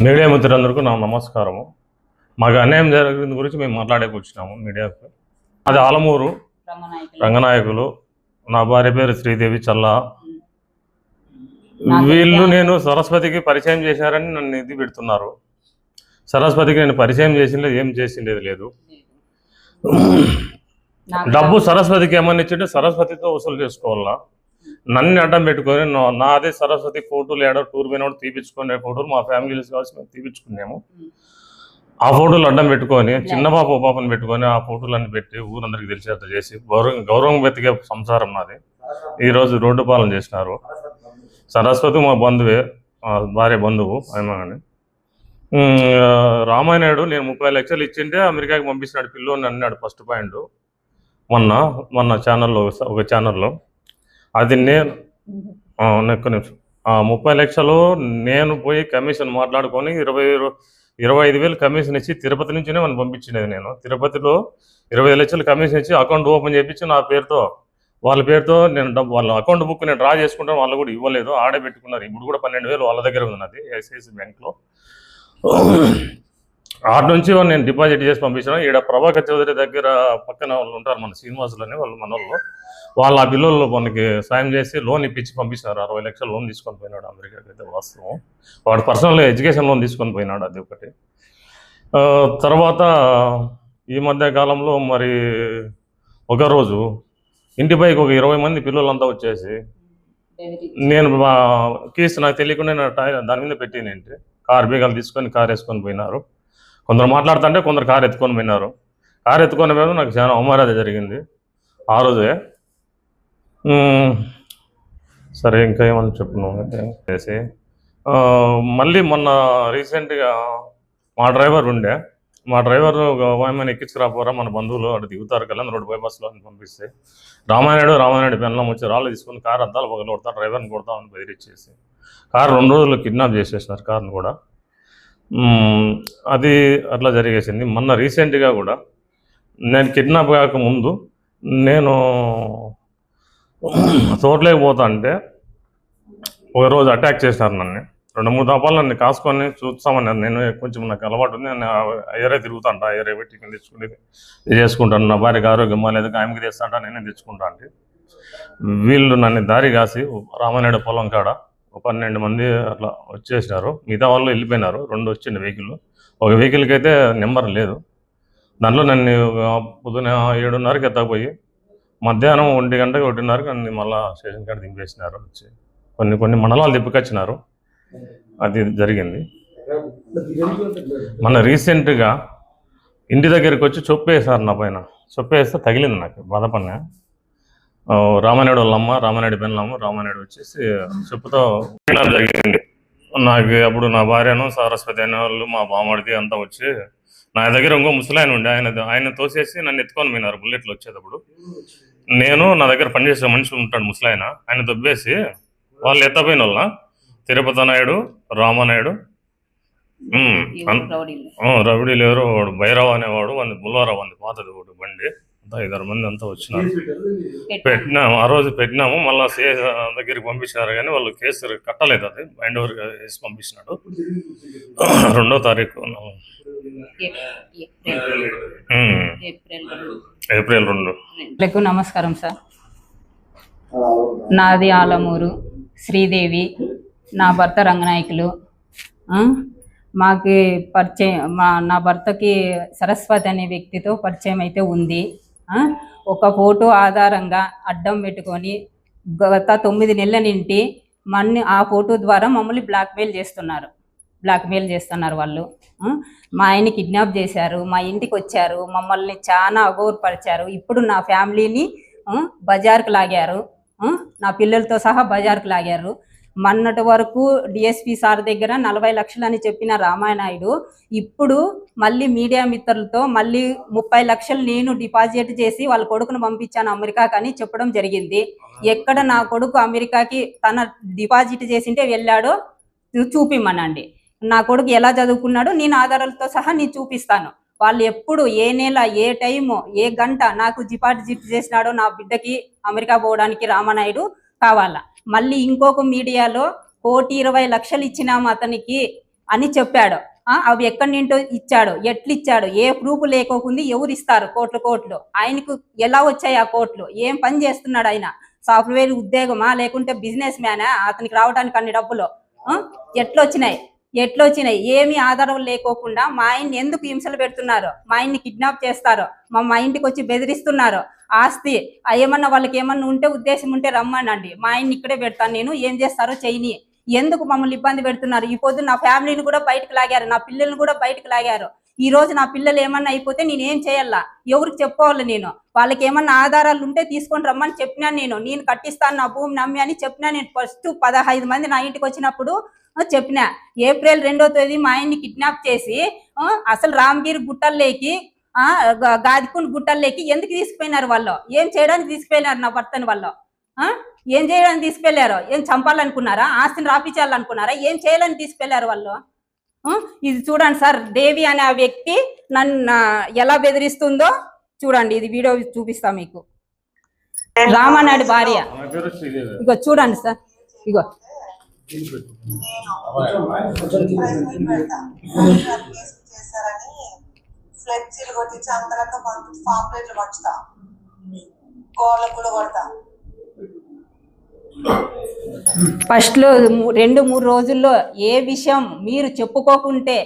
Media మిత్రులందరికీ నా నమస్కారము. మాకు అన్యాయం జరిగిన గురించి మేము మాట్లాడేకి వచ్చినాము మీడియాకు. అది ఆలమూరు రంగనాయకులు. నా భార్య పేరు శ్రీదేవి చల్లా. వీళ్ళు నేను సరస్వతికి పరిచయం చేశారని నన్ను ఇది పెడుతున్నారు. సరస్వతికి నేను పరిచయం చేసింది ఏం చేసిండేది లేదు. డబ్బు సరస్వతికి ఏమని ఇచ్చింటే సరస్వతితో వసూలు చేసుకోవాలా. నన్ను అడ్డం పెట్టుకొని నాదే సరస్వతి ఫోటోలు ఏడో టూర్ పోయినప్పుడు తీపించుకునే ఫోటోలు మా ఫ్యామిలీస్ కావాల్సి మేము తీపించుకున్నాము. ఆ ఫోటోలు అడ్డం పెట్టుకొని చిన్న పాపను పెట్టుకొని ఆ ఫోటోలన్నీ పెట్టి ఊరందరికి తెలిసేట చేసి గౌరవం వెతికే సంసారం నాది. ఈరోజు రోడ్డు పాలన చేసినారు. సరస్వతి మా బంధువే, భార్య బంధువు ఆయన. రామాయణుడు నేను 30 లక్షలు ఇచ్చింటే అమెరికాకి పంపించినాడు పిల్లోని అన్నాడు ఫస్ట్ పాయింట్. మొన్న ఛానల్లో ఒక ఛానల్లో అది నేను ఒక్క నిమిషం 30 లక్షలు నేను పోయి కమిషన్ మాట్లాడుకొని 25,000 కమిషన్ ఇచ్చి తిరుపతి నుంచినే మనం పంపించినది. నేను తిరుపతిలో 25 లక్షలు కమిషన్ ఇచ్చి అకౌంట్ ఓపెన్ చేయించి నా పేరుతో వాళ్ళ పేరుతో నేను వాళ్ళ అకౌంట్ బుక్ నేను డ్రా చేసుకుంటాను. వాళ్ళు కూడా ఇవ్వలేదు, ఆడే పెట్టుకున్నారు. ఇప్పుడు కూడా 12,000 వాళ్ళ దగ్గర ఉంది నాది ఐసిఐసి బ్యాంక్లో. ఆట నుంచి నేను డిపాజిట్ చేసి పంపించాను. ఈడ ప్రభాకర్ చౌదరి దగ్గర పక్కన వాళ్ళు ఉంటారు, మన శ్రీనివాసులని వాళ్ళు మన వాళ్ళు ఆ పిల్లలు మనకి సాయం చేసి లోన్ ఇప్పించి పంపించారు. 60 లక్షలు లోన్ తీసుకొని పోయినాడు అమెరికాకి. అయితే వాస్తవం వాడు పర్సనల్ ఎడ్యుకేషన్ లోన్ తీసుకొని పోయినాడు, అది ఒకటి. తర్వాత ఈ మధ్య కాలంలో మరి ఒకరోజు ఇంటిపైకి ఒక 20 మంది పిల్లలంతా వచ్చేసి నేను కీస్ నాకు తెలియకుండా దాని మీద పెట్టినేంటి కార్ బీగాలు తీసుకొని కార్ వేసుకొని పోయినారు. కొందరు మాట్లాడుతుంటే కొందరు కారు ఎత్తుకొని పోయినారు. కారు ఎత్తుకొని పోయినా నాకు చాలా అవమానాలు జరిగింది ఆ రోజే. సరే ఇంకా ఏమని చెప్పున్నాము చేసి మళ్ళీ మొన్న రీసెంట్గా మా డ్రైవర్ ఏమైనా ఎక్కించుకురాపోరా మన బంధువులు అటు దిగుతారు కదా రోడ్డు బైపాస్లో అని పంపిస్తే రామానాయుడు పెన్లం వచ్చి రాళ్ళు తీసుకొని కారు అద్దాలు పగలు కొడతా, డ్రైవర్ని కొడతామని బెదిరించేసి కారు 2 రోజులు కిడ్నాప్ చేసేసినారు కార్ని కూడా. అది అట్లా జరిగేసింది. మొన్న రీసెంట్గా కూడా నేను కిడ్నాప్ కాకముందు నేను తోటలోకి పోతా అంటే ఒకరోజు అటాక్ చేసినారు నన్ను. 2-3 దఫాలు నన్ను కాసుకొని చూస్తామన్నారు. నేను కొంచెం నాకు అలవాటు ఉంది, నేను అయ్యరే తిరుగుతాంట, అయ్యరే పెట్టి తెచ్చుకునేది చేసుకుంటాను. నా భార్యకి ఆరోగ్యం బాగాలేదు, ఆయనకి తెస్తాంట, నేనే తెచ్చుకుంటా అంటే వీళ్ళు నన్ను దారి కాసి రామానాయుడు పొలం కాడ 12 మంది అట్లా వచ్చేసినారు. మిగతా వాళ్ళు వెళ్ళిపోయినారు. 2 వచ్చింది వెహికల్. ఒక వెహికల్కి అయితే నెంబర్ లేదు. దాంట్లో నన్ను పొద్దున 7:30కి ఎత్తకపోయి మధ్యాహ్నం 1 గంటకి 1:30కి నన్ను మళ్ళీ స్టేషన్ కాడ దింపేసినారు. వచ్చి కొన్ని మండలాలు తిప్పుకొచ్చినారు. అది జరిగింది. మన రీసెంట్గా ఇంటి దగ్గరికి వచ్చి చొప్పేసారు నా పైన. చొప్పేస్తే తగిలింది, నాకు బాధపడినా. రామానాయుడు వాళ్ళ అమ్మ, రామానాయుడు పెన్లమ్మ, రామానాయుడు వచ్చేసి చెప్పుతో జరిగింది. నాకు అప్పుడు నా భార్యను సరస్వతి అయిన వాళ్ళు మా బామ్మడిది అంతా వచ్చి నా దగ్గర ఇంకో ముసలాయన ఉండే, ఆయన తోసేసి నన్ను ఎత్తుకొని పోయినారు బుల్లెట్లు వచ్చేటప్పుడు. నేను నా దగ్గర పనిచేసే మనిషి ఉంటాడు ముసలాయన, ఆయన దొబ్బేసి వాళ్ళు ఎత్తపోయిన వాళ్ళ తిరుపతి నాయుడు, రామానాయుడు, రవిడీలు ఎవరు వాడు భైరవ్ అనేవాడు, బుల్లారావు అంది పాతది ఒకటి బండి. 5-6 మంది అంతా వచ్చినారు. పెట్టినాము, ఆ రోజు పెట్టినాము. మళ్ళీ సిఐ దగ్గరికి పంపించినారు కానీ వాళ్ళు కేసు కట్టలేదు. అది బైండ్ ఓవర్ వేసి పంపించినాడు 2వ తారీఖు ఏప్రిల్ 2. నమస్కారం సార్. నాది ఆలమూరు శ్రీదేవి, నా భర్త రంగనాయకులు. మాకు పరిచయం, నా భర్తకి సరస్వతి అనే వ్యక్తితో పరిచయం అయితే ఉంది. ఒక ఫోటో ఆధారంగా అడ్డం పెట్టుకొని గత 9 నెలల నుండి ఆ ఫోటో ద్వారా మమ్మల్ని బ్లాక్మెయిల్ చేస్తున్నారు వాళ్ళు. మా ఆయన్ని కిడ్నాప్ చేశారు, మా ఇంటికి వచ్చారు, మమ్మల్ని చాలా అగౌరవపరిచారు. ఇప్పుడు నా ఫ్యామిలీని బజార్కు లాగారు, నా పిల్లలతో సహా బజార్కు లాగారు. మొన్నటి వరకు డిఎస్పి సార్ దగ్గర 40 లక్షలు అని చెప్పిన రామానాయుడు ఇప్పుడు మళ్ళీ మీడియా మిత్రులతో మళ్ళీ 30 లక్షలు నేను డిపాజిట్ చేసి వాళ్ళ కొడుకును పంపించాను అమెరికాకి అని చెప్పడం జరిగింది. ఎక్కడ నా కొడుకు అమెరికాకి తన డిపాజిట్ చేసింటే వెళ్ళాడో చూపిమ్మనండి. నా కొడుకు ఎలా చదువుకున్నాడో నేను ఆధారాలతో సహా నేను చూపిస్తాను. వాళ్ళు ఎప్పుడు ఏ నెల ఏ టైము ఏ గంట నాకు డిపాజిట్ చేసినాడో నా బిడ్డకి అమెరికా పోవడానికి రామానాయుడు కావాలా. మళ్ళీ ఇంకొక మీడియాలో 1,20,00,000 ఇచ్చినాము అతనికి అని చెప్పాడు. అవి ఎక్కడి నుంటో ఇచ్చాడు, ఎట్లు ఇచ్చాడు, ఏ ప్రూఫ్ లేకోకుండా ఎవరు ఇస్తారు కోట్లు? ఆయనకు ఎలా వచ్చాయి ఆ కోట్లు? ఏం పని చేస్తున్నాడు ఆయన? సాఫ్ట్వేర్ ఉద్యోగమా లేకుంటే బిజినెస్ మ్యానా అతనికి రావడానికి అన్ని డబ్బులు? ఎట్లొచ్చినాయి? ఏమి ఆధారం లేకోకుండా మా ఆయన్ని ఎందుకు హింసలు పెడుతున్నారు? మా ఆయన్ని కిడ్నాప్ చేస్తారు, మా ఇంటికి వచ్చి బెదిరిస్తున్నారు. ఆస్తి ఏమన్నా వాళ్ళకి ఏమన్నా ఉంటే ఉద్దేశం ఉంటే రమ్మనండి, మా ఆయన్ని ఇక్కడే పెడతాను నేను, ఏం చేస్తారో చేయని. ఎందుకు మమ్మల్ని ఇబ్బంది పెడుతున్నారు? ఈ పొద్దు నా ఫ్యామిలీని కూడా బయటకు లాగారు, నా పిల్లల్ని కూడా బయటకు లాగారు. ఈ రోజు నా పిల్లలు ఏమన్నా అయిపోతే నేనేం చేయాలా? ఎవరికి చెప్పుకోవాలి? నేను వాళ్ళకి ఏమన్నా ఆధారాలు ఉంటే తీసుకొని రమ్మని చెప్పినా, నేను కట్టిస్తాను నా భూమి నమ్మి అని చెప్పినా. నేను ఫస్ట్ 15 మంది నా ఇంటికి వచ్చినప్పుడు చెప్పిన. ఏప్రిల్ 2వ తేదీ మా ఆయన్ని కిడ్నాప్ చేసి అసలు రామగిరి గుట్టల్లోకి గాదికుండ్ గుట్టల్లోకి ఎందుకు తీసుకుపోయినారు? వాళ్ళు ఏం చేయడానికి తీసుకుపోయినారు నా భర్తని? వాళ్ళు ఏం చేయడానికి తీసుకెళ్లారు? ఏం చంపాలనుకున్నారా? ఆస్తిని రాపించాలనుకున్నారా? ఏం చేయాలని తీసుకెళ్లారు వాళ్ళు? ఇది చూడండి సార్, దేవి అనే ఆ వ్యక్తి నన్ను ఎలా బెదిరిస్తుందో చూడండి. ఇది వీడియో చూపిస్తా మీకు. రామనాయుడు భార్య, ఇగో చూడండి సార్, ఇగో ఫస్ట్ లో 2-3 రోజుల్లో ఏ విషయం మీరు చెప్పుకోకుంటే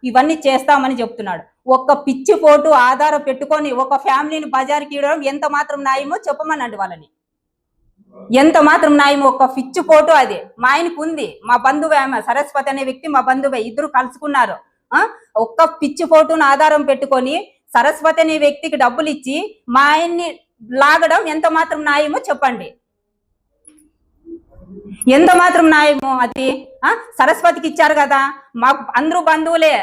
ఇవన్నీ చేస్తామని చెప్తున్నాడు. ఒక్క పిచ్చి పోటు ఆధారం పెట్టుకొని ఒక ఫ్యామిలీని బజార్కి ఇవ్వడం ఎంత మాత్రం న్యాయమో చెప్పమనండి వాళ్ళని. ఎంత మాత్రం న్యాయమో? ఒక పిచ్చి పోటు అది మా ఆయనకు ఉంది. మా బంధువే ఆమె, సరస్వతి అనే వ్యక్తి మా బంధువే, ఇద్దరు కలుసుకున్నారు. ఒక్క పిచ్చి పోటును ఆధారం పెట్టుకొని సరస్వతి అనే వ్యక్తికి డబ్బులు ఇచ్చి మా ఆయన్ని లాగడం ఎంత మాత్రం న్యాయమో చెప్పండి. ఎంత మాత్రం న్యాయమో అది? సరస్వతికి ఇచ్చారు కదా, మాకు అందరూ బంధువులే.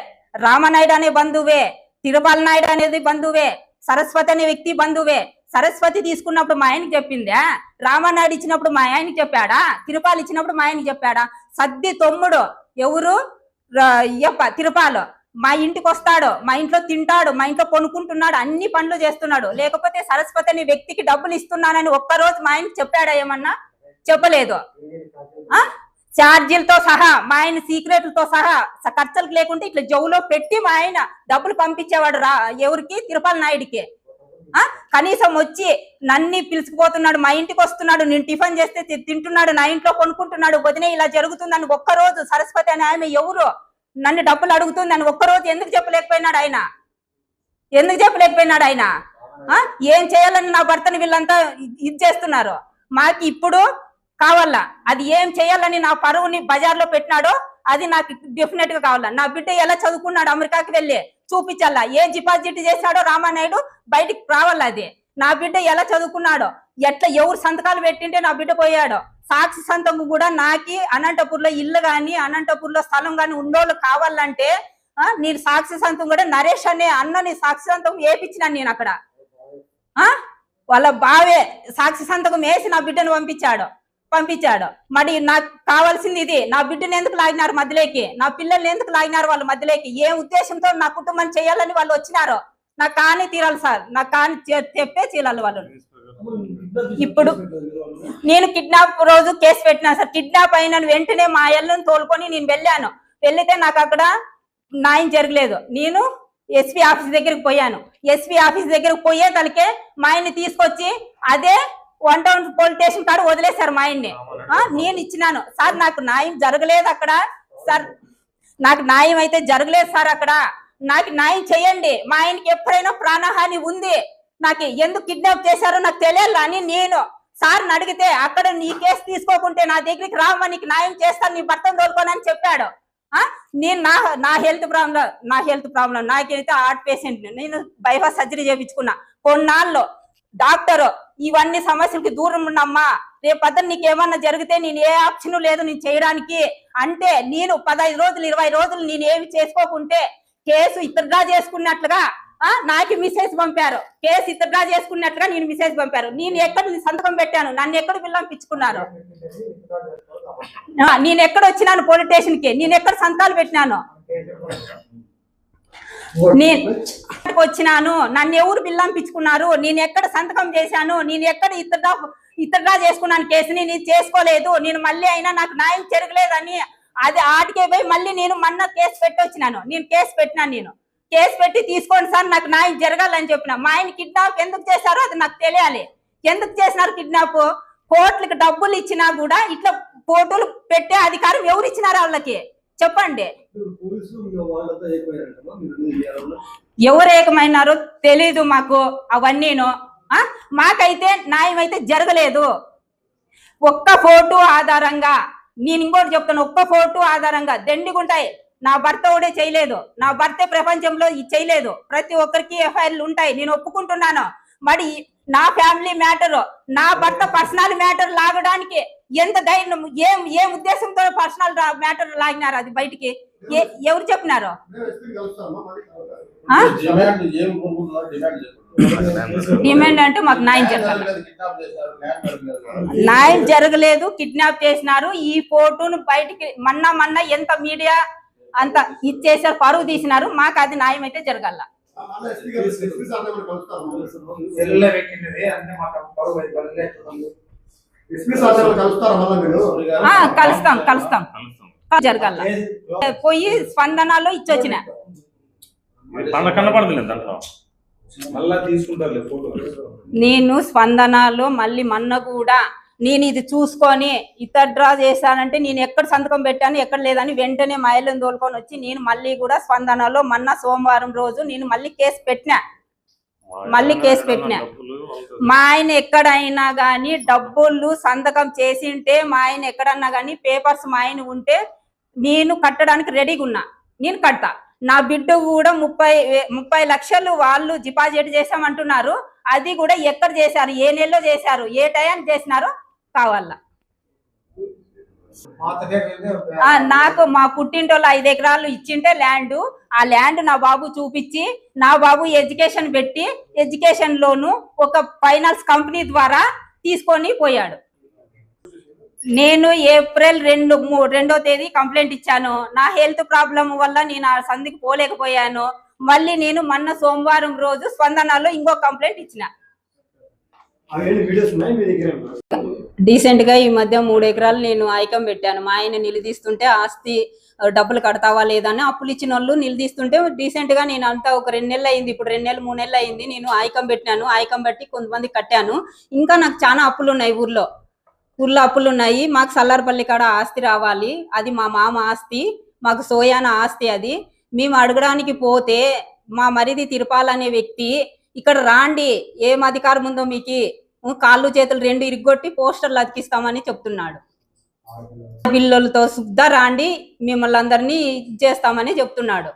రామనాయుడు అనే బంధువే, తిరుపాల నాయుడు అనేది బంధువే, సరస్వతి అనే వ్యక్తి బంధువే. సరస్వతి తీసుకున్నప్పుడు మా ఆయనకి చెప్పిందా? రామనాయుడు ఇచ్చినప్పుడు మా ఆయనకి చెప్పాడా? తిరుపాలు ఇచ్చినప్పుడు మా ఆయనకి చెప్పాడా? సద్ది తమ్ముడు ఎవరు? తిరుపాలు మా ఇంటికి వస్తాడు, మా ఇంట్లో తింటాడు, మా ఇంట్లో కొనుక్కుంటున్నాడు, అన్ని పనులు చేస్తున్నాడు. లేకపోతే సరస్వతి అనే వ్యక్తికి డబ్బులు ఇస్తున్నానని ఒక్కరోజు మా ఆయనకి చెప్పాడా? ఏమన్నా చెప్పలేదు. ఛార్జీలతో సహా మా ఆయన సీక్రెట్లతో సహా ఖర్చులకు లేకుంటే ఇట్లా జవులో పెట్టి మా ఆయన డబ్బులు పంపించేవాడు. ఎవరికి? తిరుపాల నాయుడికి. కనీసం వచ్చి నన్ను పిలుచుకుపోతున్నాడు, మా ఇంటికి వస్తున్నాడు, నేను టిఫిన్ చేస్తే తింటున్నాడు, నా ఇంట్లో కొనుక్కుంటున్నాడు. వదినే ఇలా జరుగుతుందని ఒక్కరోజు సరస్వతి అని ఆమె ఎవరు నన్ను డబ్బులు అడుగుతుందని ఒక్కరోజు ఎందుకు చెప్పలేకపోయినాడు ఆయన? ఏం చేయాలని నా భర్తని వీళ్ళంతా ఇది చేస్తున్నారు. మాకు ఇప్పుడు కావాలా అది? ఏం చేయాలని నా పరువుని బజార్లో పెట్టినాడో అది నాకు డెఫినెట్ గా కావాలా. నా బిడ్డ ఎలా చదువుకున్నాడు అమెరికాకి వెళ్ళి చూపించాలా. ఏ డిపాజిట్ చేశాడో రామానాయుడు బయటికి రావాలా. అది నా బిడ్డ ఎలా చదువుకున్నాడో, ఎట్లా ఎవరు సంతకాలు పెట్టింటే నా బిడ్డ పోయాడో, సాక్షి సంతకం కూడా నాకి అనంతపూర్లో ఇల్లు గాని అనంతపూర్లో స్థలం గాని ఉండోళ్ళు కావాలంటే నేను సాక్షి సంతకం కూడా నరేష్ అనే అన్నని సాక్షి సంతకం వేపించినాను నేను అక్కడ. వాళ్ళ బావే సాక్షి సంతకం వేసి నా బిడ్డను పంపించాడు. మరి నాకు కావాల్సింది ఇది. నా బిడ్డను ఎందుకు లాగినారు మధ్యలోకి? నా పిల్లల్ని ఎందుకు లాగినారు వాళ్ళ మధ్యలోకి? ఏ ఉద్దేశంతో నా కుటుంబం చేయాలని వాళ్ళు వచ్చినారో నాకు కానీ తీరాలి సార్, నాకు కానీ చెప్పే తీరాలి వాళ్ళు. ఇప్పుడు నేను కిడ్నాప్ రోజు కేసు పెట్టినాను సార్. కిడ్నాప్ అయిన వెంటనే మా అయ్యలను తోలుకొని నేను వెళ్ళాను. వెళ్తే నాకు అక్కడ న్యాయం జరగలేదు. నేను ఎస్పీ ఆఫీస్ దగ్గరికి పోయాను. ఎస్పీ ఆఫీస్ దగ్గరకు పోయే తలకే మా ఆయన్ని తీసుకొచ్చి అదే 1 టౌన్ పోలీస్ స్టేషన్ కాడ వదిలేశారు మా ఆయన్ని. నేను ఇచ్చినాను సార్, నాకు న్యాయం జరగలేదు అక్కడ సార్, నాకు న్యాయం అయితే జరగలేదు సార్ అక్కడ. నాకు న్యాయం చేయండి. మా ఆయనకి ఎప్పుడైనా ప్రాణహాని ఉంది, నాకు ఎందుకు కిడ్నాప్ చేశారో నాకు తెలియాలని నేను సార్ని అడిగితే అక్కడ నీ కేసు తీసుకోకుంటే నా దగ్గరికి రామ్మా, నీకు న్యాయం చేస్తాను, నీ భర్తను తోలుకోనని చెప్పాడు. నేను నా హెల్త్ ప్రాబ్లం నాకైతే హార్ట్ పేషెంట్, నేను బైపాస్ సర్జరీ చేయించుకున్నా. కొన్నాళ్ళు డాక్టర్ ఇవన్నీ సమస్యలకి దూరం ఉన్నమ్మా, రేపొద్దున నీకేమన్నా జరిగితే నేను ఏ ఆప్షన్ లేదు నేను చేయడానికి అంటే, నేను 15 రోజులు 20 రోజులు నేను ఏమి చేసుకోకుంటే కేసు ఇతరుగా చేసుకున్నట్లుగా నాకు మెసేజ్ పంపారు. కేసు ఇతరుగా చేసుకున్నట్లుగా నేను మెసేజ్ పంపారు. నేను ఎక్కడ సంతకం పెట్టాను? నన్ను ఎక్కడ పిలిపించుకున్నారు? నేను ఎక్కడ వచ్చినాను పోలీస్ స్టేషన్ కి? నేను ఎక్కడ సంతకాలు పెట్టినాను? నేను వచ్చినాను, నన్ను ఎవరు పిల్లంపించుకున్నారు? నేను ఎక్కడ సంతకం చేశాను? నేను ఎక్కడ ఇతరుగా చేసుకున్నాను కేసుని? నేను చేసుకోలేదు. నేను మళ్ళీ అయినా నాకు న్యాయం జరగలేదని అది ఆటికే పోయి మళ్ళీ నేను మొన్న కేసు పెట్టొచ్చినాను. నేను కేసు పెట్టినాను. నేను కేసు పెట్టి తీసుకోండి సార్, నాకు న్యాయం జరగాలని చెప్పిన. మా ఆయన కిడ్నాప్ ఎందుకు చేశారో అది నాకు తెలియాలి. ఎందుకు చేసినారు కిడ్నాప్? కోట్లకి డబ్బులు ఇచ్చినా కూడా ఇట్లా ఫోటోలు పెట్టే అధికారం ఎవరు ఇచ్చినారు వాళ్ళకి? చెప్పండి. ఎవరు ఏకమైనారో తెలీదు మాకు అవన్నీను. మాకైతే న్యాయం అయితే జరగలేదు. ఒక్క ఫోటో ఆధారంగా, నేను ఇంకోటి చెప్తాను, ఒక్క ఫోటో ఆధారంగా దండిగుంటాయి. నా భర్త కూడా చేయలేదు, నా భర్త ప్రపంచంలో చేయలేదు. ప్రతి ఒక్కరికి ఎఫ్ఐఆర్లు ఉంటాయి, నేను ఒప్పుకుంటున్నాను. మరి నా ఫ్యామిలీ మ్యాటర్, నా భర్త పర్సనల్ మ్యాటర్ లాగడానికి ఎంత ధైర్యం, ఏం ఉద్దేశంతో పర్సనల్ మ్యాటర్ లాగినారు అది బయటికి? ఎవరు చెప్పినారు? డిమాండ్ అంటే మాకు న్యాయం జరగాలి. న్యాయం జరగలేదు, కిడ్నాప్ చేసినారు. ఈ ఫోటోను బయటికి మొన్న ఎంత మీడియా అంత ఇచ్చేసారు, పరువు తీసినారు. మాకు అది న్యాయం అయితే జరగాల. కలుస్తాం జరగాల. పోయి స్పందనలో ఇచ్చొచ్చిన నేను స్పందనలో మళ్ళీ మొన్న కూడా నేను ఇది చూసుకొని ఇతర డ్రా చేశానంటే నేను ఎక్కడ సంతకం పెట్టాను ఎక్కడ లేదని వెంటనే మహిళను తోలుకొని వచ్చి నేను మళ్ళీ కూడా స్పందనలో మొన్న సోమవారం రోజు నేను మళ్ళీ కేసు పెట్టినా. మా ఆయన ఎక్కడైనా కానీ డబ్బులు సంతకం చేసింటే, మా ఆయన ఎక్కడన్నా కానీ పేపర్స్ మా ఆయన ఉంటే నేను కట్టడానికి రెడీగా ఉన్నా, నేను కడతా. నా బిడ్డ కూడా 30 లక్షలు వాళ్ళు డిపాజిట్ చేసామంటున్నారు. అది కూడా ఎక్కడ చేశారు, ఏ నెలలో చేశారు, ఏ టైంకి చేసినారో కావాలా. నాకు మా పుట్టింటోళ్ళు 5 ఎకరాలు ఇచ్చింటే ల్యాండ్, ఆ ల్యాండ్ నా బాబు చూపించి, నా బాబు ఎడ్యుకేషన్ పెట్టి ఎడ్యుకేషన్ లోను ఒక ఫైనాన్స్ కంపెనీ ద్వారా తీసుకొని పోయాడు. నేను ఏప్రిల్ 2వ తేదీ కంప్లైంట్ ఇచ్చాను. నా హెల్త్ ప్రాబ్లం వల్ల నేను ఆ సంధికి పోలేకపోయాను. మళ్ళీ నేను మొన్న సోమవారం రోజు స్పందనలో ఇంకో కంప్లైంట్ ఇచ్చిన. డీసెంట్ గా ఈ మధ్య 3 ఎకరాలు నేను ఐకం పెట్టాను. మా ఆయన నిలదీస్తుంటే ఆస్తి డబ్బులు కడతావా లేదని అప్పులు ఇచ్చిన వాళ్ళు నిలదీస్తుంటే డీసెంట్ గా నేను అంతా ఒక 2 నెలలు అయింది, ఇప్పుడు 2 నెలలు 3 నెలలు అయింది. నేను ఐకం పెట్టినాను, ఐకం బట్టి కొంతమంది కట్టాను. ఇంకా నాకు చాలా అప్పులు ఉన్నాయి, ఊర్లో అప్పులు ఉన్నాయి. మాకు సల్లార్పల్లి కాడ ఆస్తి రావాలి, అది మా మామ ఆస్తి, మాకు సోయాన ఆస్తి. అది మేము అడగడానికి పోతే మా మరిది తిరుపాలనే వ్యక్తి ఇక్కడ రాండి, ఏం అధికారం ఉందో మీకు, కాళ్ళు చేతులు 2 ఇరుగ్గొట్టి పోస్టర్లు అతికిస్తామని చెప్తున్నాడు. బిల్లులతో శుద్ధ రాండి, మిమ్మల్ని అందరినీ చేస్తామని చెప్తున్నాడు.